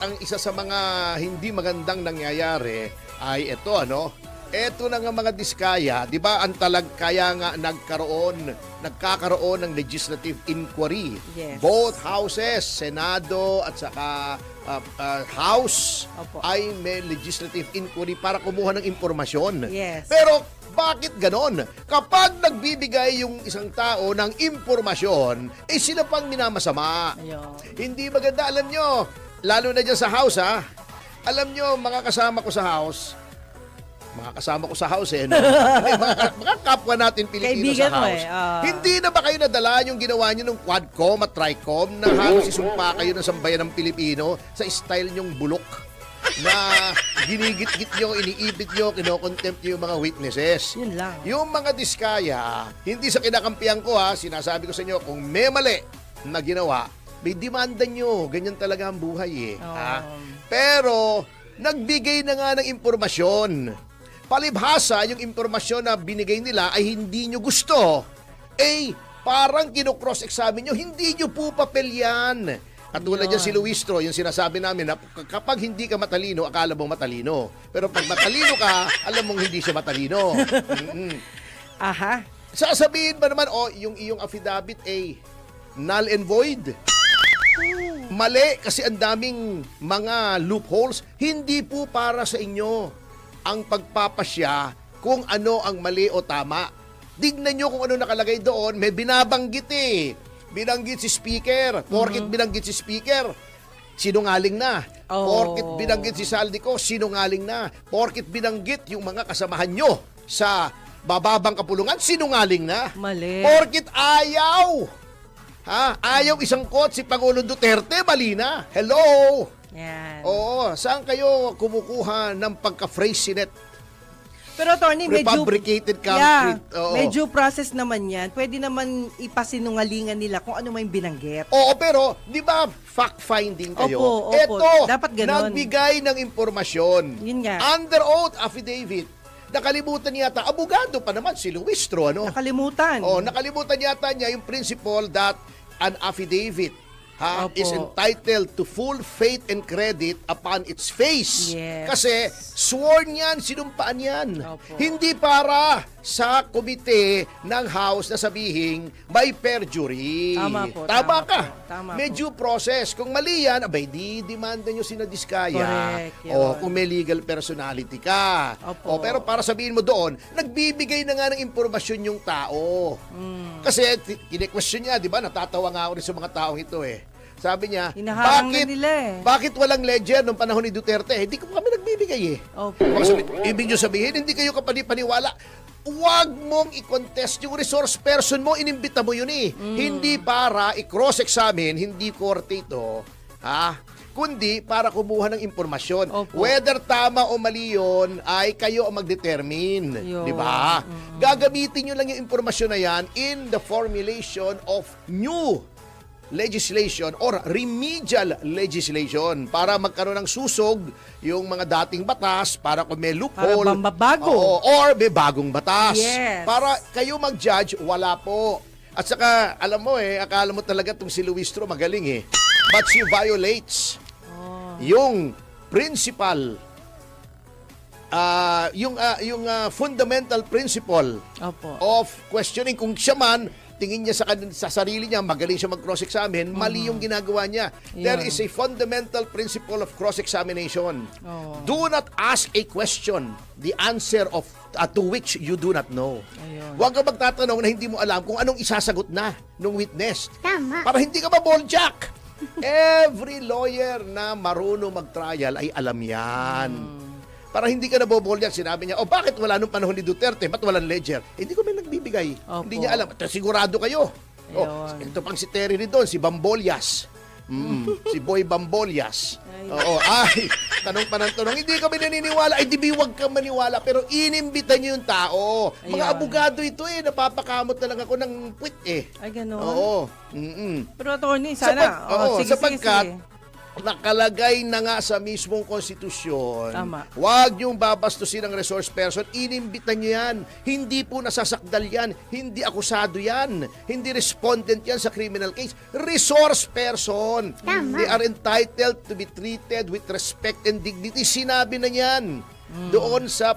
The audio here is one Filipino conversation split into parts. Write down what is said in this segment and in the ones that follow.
Ang isa sa mga hindi magandang nangyayari ay ito, ano? Ito na nga mga diskaya, 'di ba? Ang kaya nga nagkakaroon ng legislative inquiry. Yes. Both houses, Senado at saka House Opo. ay may legislative inquiry para kumuha ng impormasyon. Yes. Pero bakit ganon? Kapag nagbibigay yung isang tao ng impormasyon, sila pang minamasama. Ayun. Hindi maganda, alam nyo. Lalo na dyan sa house, ha? Alam nyo, mga kasama ko sa house, no? mga kapwa natin Pilipino Kaibigan sa mo house. Hindi Na ba kayo nadala yung ginawa nyo ng Quadcom at Tricom na halos isumpa kayo ng sambayan ng Pilipino sa style nyong bulok na ginigit-git nyo, iniibit nyo, kinokontempt nyo yung mga witnesses. Yun lang. Yung mga diskaya, hindi sa kinakampihan ko, ha, sinasabi ko sa inyo, kung may mali na ginawa, may demanda nyo. Ganyan talaga ang buhay, eh. Ha? Pero, nagbigay na nga ng impormasyon. Palibhasa, yung impormasyon na binigay nila ay hindi nyo gusto. Parang kino-cross-examine nyo, hindi nyo po papel yan. Katulad yan si Luistro, yung sinasabi namin na kapag hindi ka matalino, akala mong matalino. Pero pag matalino ka, alam mong hindi siya matalino. Aha. Sasabihin ba naman, yung iyong affidavit null and void? Mali kasi ang daming mga loopholes. Hindi po para sa inyo ang pagpapasya kung ano ang mali o tama. Tignan nyo kung ano nakalagay doon. May binabanggit Binanggit si speaker. Porkit binanggit si speaker, sinungaling na. Porkit binanggit si Saldico, sinungaling na. Porkit binanggit yung mga kasamahan nyo sa bababang kapulungan, sinungaling na. Mali. Porkit ayaw. Ayaw isang quote si Pangulong Duterte, mali na. Hello? Yan. Oo, saan kayo kumukuha ng pagka-phrase net? Pero attorney, Prefabricated concrete. Oo. may due process naman yan. Pwede naman ipasinungalingan nila kung ano may binanggit. Oo, pero di ba fact-finding kayo? Opo. Eto, Dapat ganon. nagbigay ng impormasyon. Yun nga. Under oath affidavit. Nakalimutan yata, abogado pa naman si Luistro, ano? Nakalimutan. Nakalimutan yata niya yung principle that an affidavit Opo. is entitled to full faith and credit upon its face. Yes. Kasi sworn yan, sinumpaan yan. Opo. Hindi para sa komite ng House na sabihin may perjury. Tama po, Tama tama ka. po, tama May po. due process. Kung mali yan, abay, di-demanda nyo sina Diskaya. Correct, yun. Kung may legal personality ka. Opo. Pero para sabihin mo doon, nagbibigay na nga ng impormasyon yung tao. Kasi kine-question niya, di ba? Natatawa nga ako rin sa mga taong ito Sabi niya, Hinaharang na nila bakit walang ledger nung panahon ni Duterte? Hindi ko kami nagbibigay Opo. Ibig nyo sabihin, hindi kayo kapani-paniwala. Huwag mong i-contest yung resource person mo, inimbita mo yun Hindi para i-cross-examine, hindi korte ito, kundi para kumuha ng impormasyon. Opo. Whether tama o mali yun, ay kayo ang mag-determine. Yun. Di ba? Gagamitin nyo lang yung impormasyon na yan in the formulation of new legislation or remedial legislation para magkaroon ng susog yung mga dating batas para kung may loophole. Para mabago. Or may bagong batas. Yes. Para kayo mag-judge, wala po. At saka, alam mo akala mo talaga itong si Luistro magaling But she violates yung principal, yung fundamental principle Opo. of questioning. Kung siya man, tingin niya sa sarili niya, magaling siya mag-cross-examine, mali yung ginagawa niya. There is a fundamental principle of cross-examination. Do not ask a question, the answer of to which you do not know. Ayun. Huwag ka magtatanong na hindi mo alam kung anong isasagot na ng witness. Tama. Para hindi ka ma-balljack. Every lawyer na marunong mag-trial ay alam yan. Para hindi ka nabobolyak, sinabi niya, bakit wala nung panahon ni Duterte? Ba't walang ledger? Hindi ko may nagbibigay. Opo. Hindi niya alam. Sigurado kayo. Ayun. Ito pang si Terry rin doon, si Bambolyas. Si Boy Bambolyas. Tanong pa ng tanong. Hindi kami naniniwala. Ay, di huwag ka maniwala. Pero inimbitan niyo yung tao. Mga Ayun. abogado ito napapakamot na lang ako ng puwit Ay, gano'n. Oo. Pero attorney, sana. Sige. nakalagay na nga sa mismong konstitusyon. Tama. Huwag niyong babastusin ang resource person. Inimbitan niyo yan. Hindi po nasasakdal yan. Hindi akusado yan. Hindi respondent yan sa criminal case. Resource person. Tama. They are entitled to be treated with respect and dignity. Sinabi na yan doon sa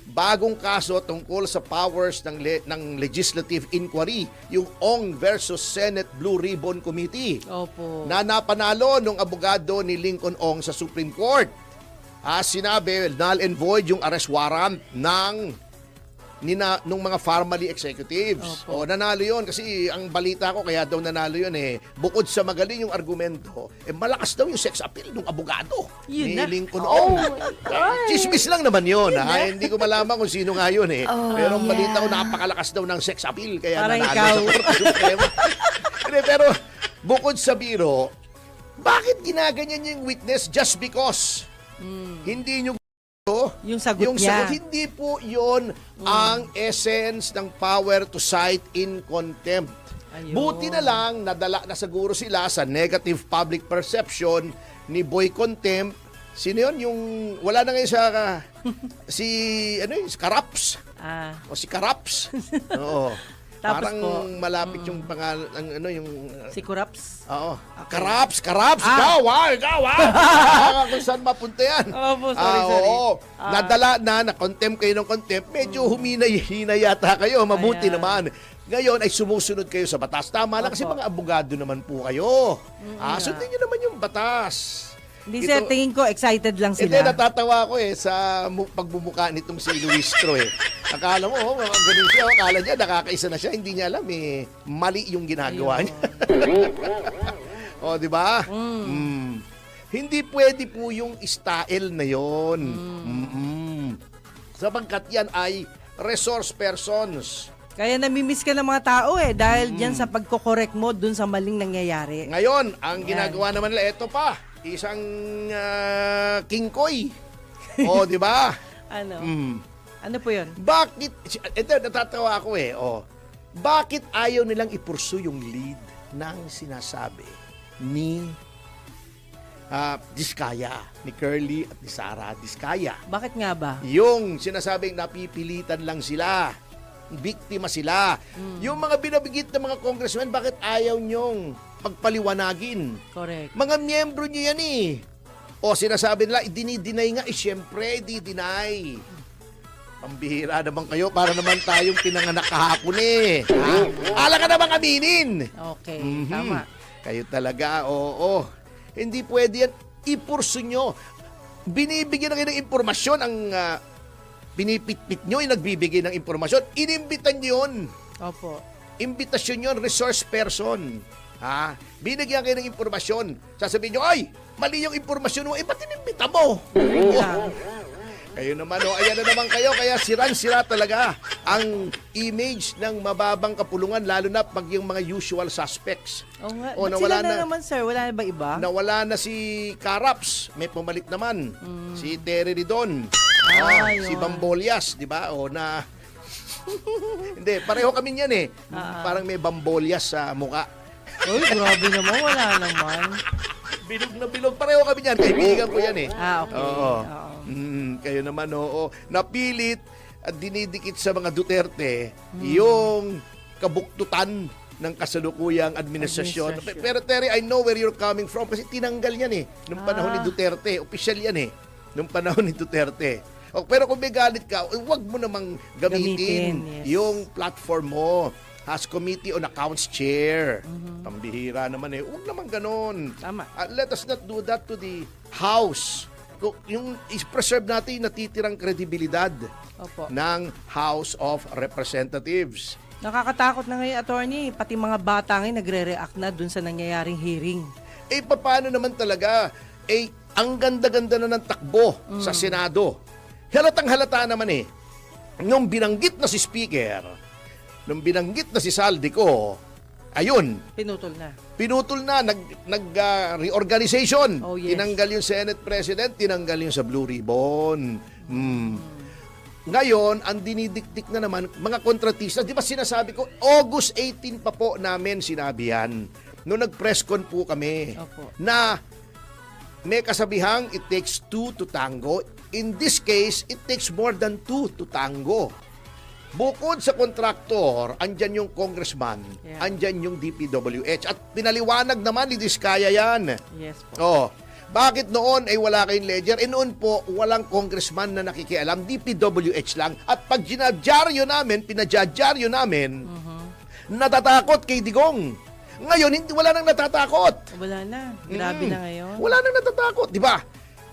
bagong kaso tungkol sa powers ng legislative inquiry, yung Ong versus Senate Blue Ribbon Committee, Opo. na napanalo ng abogado ni Lincoln Ong sa Supreme Court. Sinabi, null and void yung arrest warrant nung mga family executives. Opo. Nanalo yun kasi ang balita ko kaya daw nanalo yun bukod sa magaling yung argumento, malakas daw yung sex appeal ng abogado Yun ni na. Lincoln Ong. Chismis lang naman yun. Hindi ko malaman kung sino nga yun pero ang balita ko napakalakas daw ng sex appeal kaya Parang nanalo ikaw. sa Korte Suprema. Hindi, pero bukod sa biro, bakit ginaganyan niyo yung witness just because? Hindi nyo Yung sagot yung niya. sagot, hindi po yun ang essence ng power to cite in contempt. Ayun. Buti na lang, nadala na siguro sila sa negative public perception ni Boy Contempt. Sino yun? Yung, wala na ngayon sa, si Karaps. O si Karaps. Oo. Tapos Parang po, malapit yung pangalan, yung Si Kuraps. Oo. Okay. Karaps, ikaw kung saan mapunta yan. Opo, sorry. Oo. Nadala na contempt kayo ng contempt, medyo hina yata kayo, mabuti Ayan. naman. Ngayon ay sumusunod kayo sa batas. Tama lang kasi Opo. mga abogado naman po kayo. Sundin nyo naman yung batas. Hindi sir, tingin ko excited lang Hindi, sila. natatawa ko sa pagbumuka nitong si Luistro Akala mo, ganun siya. Akala niya, nakakaisa na siya. Hindi niya alam mali yung ginagawa niya. Di ba? Hindi pwede po yung style na yon. Sapagkat yan ay resource persons. Kaya namimiss ka ng mga tao dahil dyan sa pagkokorek mo dun sa maling nangyayari. Ngayon, ang ginagawa naman nila, eto pa, isang kingkoy. Di ba? Ano? Ano po yun? Bakit, ito, natatawa ako bakit ayaw nilang ipursu yung lead ng sinasabi ni Diskaya, ni Curly at ni Sara Diskaya? Bakit nga ba? Yung sinasabing napipilitan lang sila, biktima sila. Yung mga binabigit ng mga congressmen, bakit ayaw nyong pagpaliwanagin? Correct. Mga miyembro nyo yan O sinasabi nila, dinideny nga, syempre, di-deny. Pambihira naman kayo, para naman tayong pinanganak kahapon Ala ka naman aminin. Okay, Mhm. tama. Kayo talaga, oo. Hindi pwede yan. Ipurso nyo. Binibigyan na kayo ng impormasyon ang pinipitpit nyo yung nagbibigay ng impormasyon. Inimbitan nyo yun. Opo. Imbitasyon yun, resource person. Binigyan kayo ng impormasyon. Sasabihin nyo, ay, mali yung impormasyon mo. Ba't inimbita mo? Kayo naman, ayan na naman kayo. Kaya sira talaga ang image ng mababang kapulungan, lalo na pag yung mga usual suspects. Oo nga. O, Ba't nawala sila na na. naman sir? Wala na ba iba? Nawala na si Karaps, may pumalit naman. Si Terry Ridon. Yun. Si Bambolias, di ba? Hindi, pareho kami niyan Parang may Bambolias sa muka. Uy, grabe naman. Wala naman. Bilog na bilog. Pareho kami niyan. Kaibigan ko yan Okay. Oo. Oo. Kayo naman, napilit at dinidikit sa mga Duterte yung kabuktutan ng kasalukuyang administrasyon. Pero Terry, I know where you're coming from kasi tinanggal yan nung panahon ni Duterte. Official yan nung panahon ni Duterte. Pero kung may galit ka, huwag mo namang gamitin Yes. yung platform mo as Committee on Accounts Chair. Pambihira naman huwag naman ganon. Tama. Let us not do that to the House. Yung i-preserve natin yung natitirang kredibilidad Opo. ng House of Representatives. Nakakatakot na ngayon, attorney. Pati mga bata ngayon nagre-react na dun sa nangyayaring hearing. Paano naman talaga? Ang ganda-ganda na ng takbo sa Senado. Halatang halata naman nung binanggit na si Speaker, nung binanggit na si Saldico, ayun, pinutol na, nag-reorganization. Oh, yes. Tinanggal yung Senate President, tinanggal yung sa Blue Ribbon. Ngayon, ang dinidikdik na naman, mga kontratista, di ba sinasabi ko, August 18 pa po namin sinabi yan. Noong nag-press con po kami, Opo. na may kasabihang it takes two to tango. In this case, it takes more than two to tango. Bukod sa kontraktor, andyan yung congressman, Yeah. andyan yung DPWH. At pinaliwanag naman ni Diskaya yan. Yes po. Oh, bakit noon ay wala kayong ledger? Noon po, walang congressman na nakikialam, DPWH lang. At pag pinadyaryo namin, natatakot kay Digong. Ngayon, wala nang natatakot. Wala na. Grabe na ngayon. Wala nang natatakot, di ba?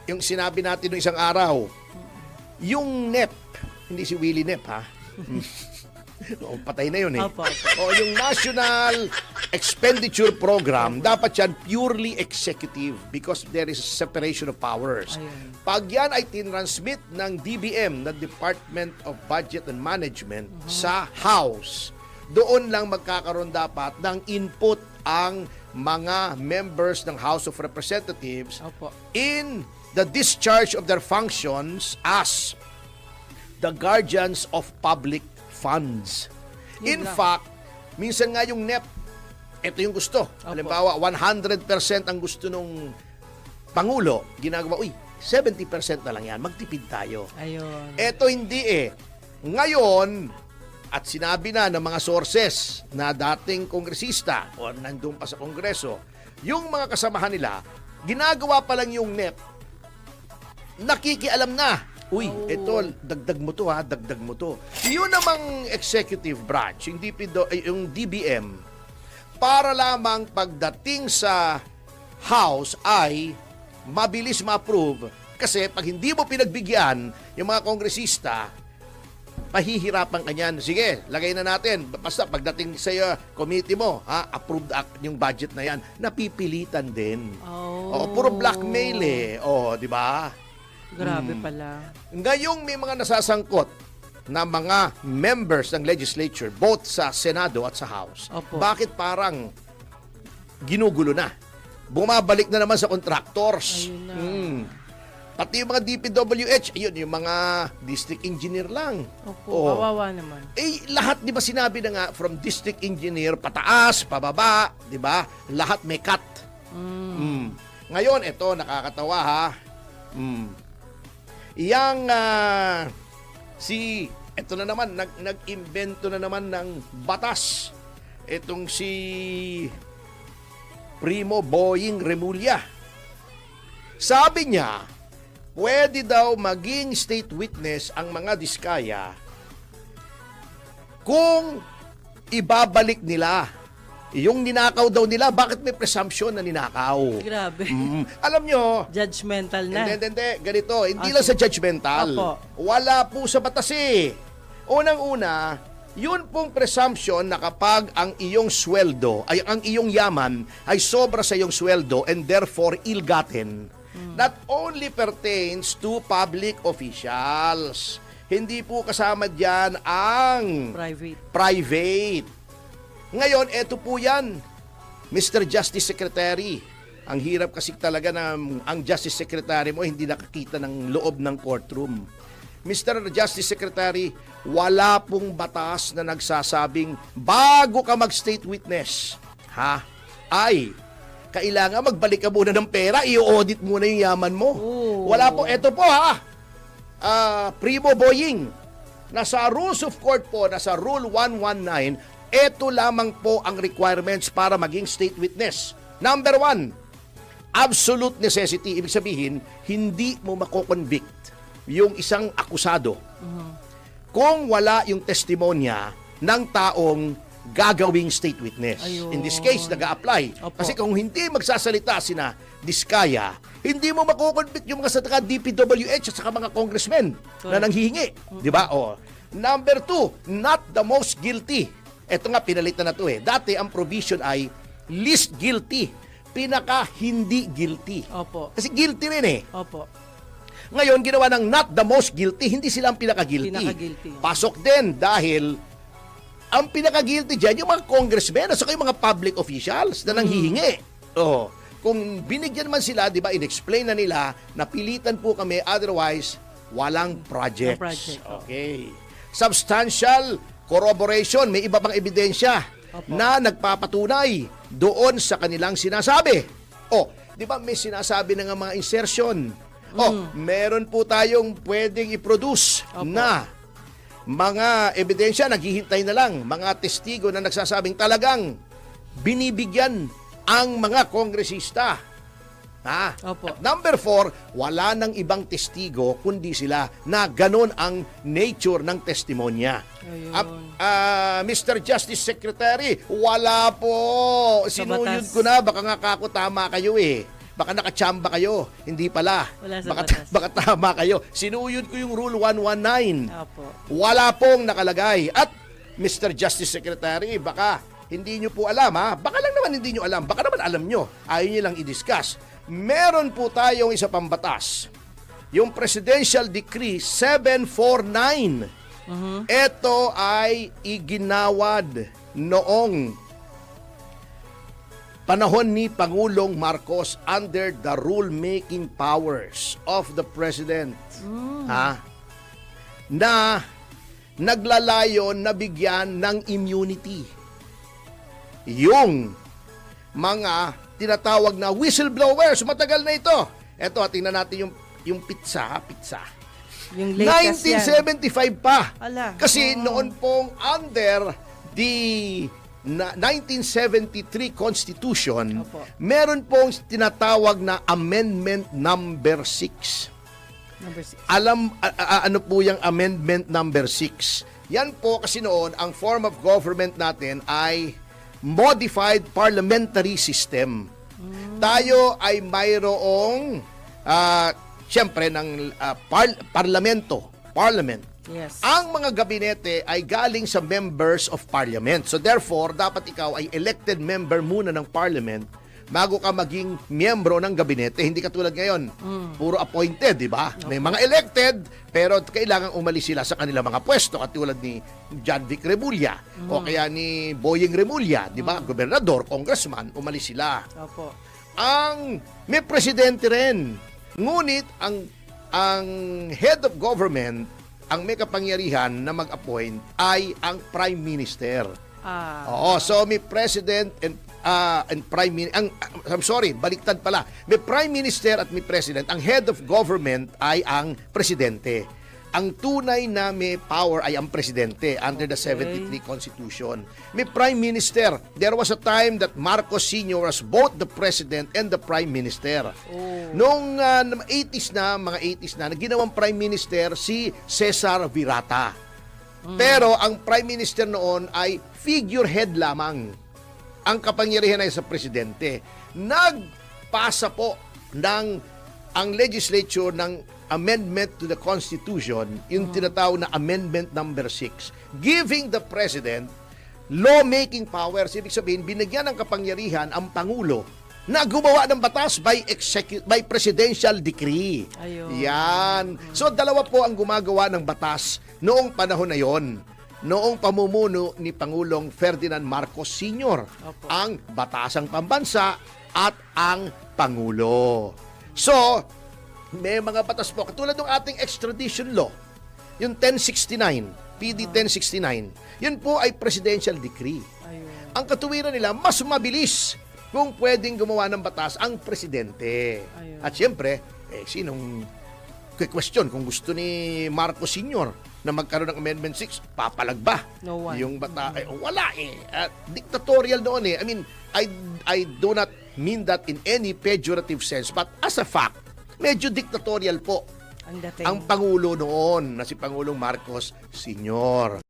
Yung sinabi natin noong isang araw, yung NEP, hindi si Willie NEP, ha? O, patay na yun eh. Opo. O, yung National Expenditure Program, dapat yan purely executive because there is separation of powers. Ayun. Pag yan ay tinransmit ng DBM, na Department of Budget and Management, sa House, doon lang magkakaroon dapat ng input ang mga members ng House of Representatives Opo. in the discharge of their functions as the guardians of public funds. In Yun lang. fact, minsan nga yung NEP, ito yung gusto. Halimbawa, 100% ang gusto nung Pangulo, ginagawa, 70% na lang yan, magtipid tayo. Ayun. Eto hindi eh. Ngayon, at sinabi na ng mga sources na dating kongresista o nandun pa sa kongreso, yung mga kasamahan nila, ginagawa pa lang yung NEP, nakikialam na. Ito, dagdag mo to ha, dagdag mo to. Yun namang executive branch, yung DBM, para lamang pagdating sa House ay mabilis ma-approve. Kasi pag hindi mo pinagbigyan yung mga kongresista, pahihirapan ka niyan. Sige, lagay na natin. Basta pagdating sa committee mo, approved yung budget na yan, napipilitan din. Puro blackmail eh. Di ba? Grabe pala. Ngayong may mga nasasangkot na mga members ng legislature, both sa Senado at sa House, Opo. bakit parang ginugulo na? Bumabalik na naman sa contractors. Ayun na. Pati yung mga DPWH, ayun, yung mga district engineer lang. Opo, kawawa naman. Lahat, di ba sinabi na nga, from district engineer, pataas, pababa, di ba? Lahat may cut. Ngayon, ito, nakakatawa ha. Ito na naman, nag-invento na naman ng batas. Itong si Primo Boying Remulla. Sabi niya, pwede daw maging state witness ang mga Diskaya kung ibabalik nila yung ninakaw daw nila. Bakit may presumption na ninakaw? Grabe. Alam nyo, Judgmental na. hindi, ganito, hindi lang sa judgmental. Opo. Wala po sa batas eh. Unang-una, yun pong presumption na kapag ang iyong sweldo, ay ang iyong yaman ay sobra sa iyong sweldo and therefore ill-gotten, that only pertains to public officials. Hindi po kasama dyan ang private. Ngayon, eto po yan, Mr. Justice Secretary. Ang hirap kasi talaga na ang Justice Secretary mo hindi nakakita ng loob ng courtroom. Mr. Justice Secretary, wala pong batas na nagsasabing bago ka mag-state witness, ay kailangan magbalik ka muna ng pera, i-audit muna yung yaman mo. Wala po. Eto po Primo Boying, nasa Rules of Court po, nasa Rule 119, ito lamang po ang requirements para maging state witness. Number 1, absolute necessity. Ibig sabihin, hindi mo mako-convict yung isang akusado kung wala yung testimonya ng taong gagawing state witness. Ayun. In this case, nag-a-apply. Opo. Kasi kung hindi magsasalita sina Diskaya, hindi mo mako-convict yung mga sa DPWH at saka mga congressmen na nanghihingi. Di ba? Number 2, not the most guilty. Ito nga, pinalitan na to eh. Dati, ang provision ay least guilty. Pinaka hindi guilty. Opo. Kasi guilty rin eh. Opo. Ngayon, ginawa ng not the most guilty, hindi sila ang pinaka-guilty. Pinaka-guilty. Pasok din dahil ang pinaka-guilty dyan, yung mga congressmen at saka yung mga public officials na nanghihingi. Kung binigyan man sila, di ba, in-explain na nila, napilitan po kami, otherwise, walang projects. No project. Okay. Substantial corroboration, may iba pang ebidensya Opo. na nagpapatunay doon sa kanilang sinasabi. di ba may sinasabi na nga mga insertion. Meron po tayong pwedeng i-produce Opo. na mga ebidensya, naghihintay na lang, mga testigo na nagsasabing talagang binibigyan ang mga kongresista. Opo. At number 4, wala nang ibang testigo kundi sila na ganon ang nature ng testimonya. Ayun. Mr. Justice Secretary, wala po. Sa Sinuyod batas. ko na, baka nga kako tama kayo eh. Baka nakachamba kayo. Hindi pala. Wala sa baka, batas. baka tama kayo. Sinuyod ko yung Rule 119. Opo. Wala pong nakalagay. At Mr. Justice Secretary, baka hindi nyo po alam ha. Baka lang naman hindi nyo alam. Baka naman alam nyo. Ayaw nyo lang i-discuss. Meron po tayong isa pang batas. Yung Presidential Decree 749. Ito ay iginawad noong panahon ni Pangulong Marcos under the rule-making powers of the President. Na naglalayon na bigyan ng immunity yung mga tinatawag na whistleblowers. Matagal na ito. Eto, tingnan natin yung pizza. Yung latest yan. 1975 pa. Ala. Kasi noon pong under the 1973 Constitution, Opo. meron pong tinatawag na Amendment Number 6. Number 6. Ano po yung Amendment Number 6? Yan po kasi noon, ang form of government natin ay modified parliamentary system. Tayo ay mayroong siyempre ng parliament. Yes. Ang mga gabinete ay galing sa members of parliament. So therefore, dapat ikaw ay elected member muna ng parliament bago ka maging miyembro ng gabinete. Hindi katulad ngayon, puro appointed, di ba? May mga elected, pero kailangan umalis sila sa kanilang mga pwesto, katulad ni John Vic Remulla o kaya ni Boyeng Remulla, di ba? Gobernador, congressman, umalis sila. Opo. May presidente rin. Ngunit ang head of government, ang may kapangyarihan na mag-appoint ay ang prime minister. Oo, so may president and prime minister. Baliktad pala. May prime minister at may president. Ang head of government ay ang presidente. Ang tunay na may power ay ang presidente under the 73 Constitution. May prime minister. There was a time that Marcos Sr. was both the president and the prime minister. Noong 80s na, mga 80s na, ginawang prime minister si Cesar Virata. Pero ang prime minister noon ay figurehead lamang. Ang kapangyarihan ay sa presidente. Nagpasa po ang legislature ng amendment to the Constitution, yung tinatawag na Amendment Number 6, giving the President lawmaking powers. Ibig sabihin, binigyan ng kapangyarihan ang Pangulo na gumawa ng batas by presidential decree. Ayun. Yan. So, dalawa po ang gumagawa ng batas noong panahon na yon. Noong pamumuno ni Pangulong Ferdinand Marcos Sr. Opo. Ang Batasang Pambansa at ang Pangulo. So, may mga batas po. Katulad ng ating extradition law, yung 1069, PD 1069, yun po ay presidential decree. Ayun. Ang katuwiran nila, mas mabilis kung pwedeng gumawa ng batas ang presidente. Ayun. At siyempre, sinong question kung gusto ni Marcos Sr. na magkaroon ng Amendment 6, papalag ba? No one. Yung bata, wala dictatorial noon eh. I mean, I do not mean that in any pejorative sense, but as a fact, medyo dictatorial po Ang dating. ang Pangulo noon na si Pangulong Marcos Sr.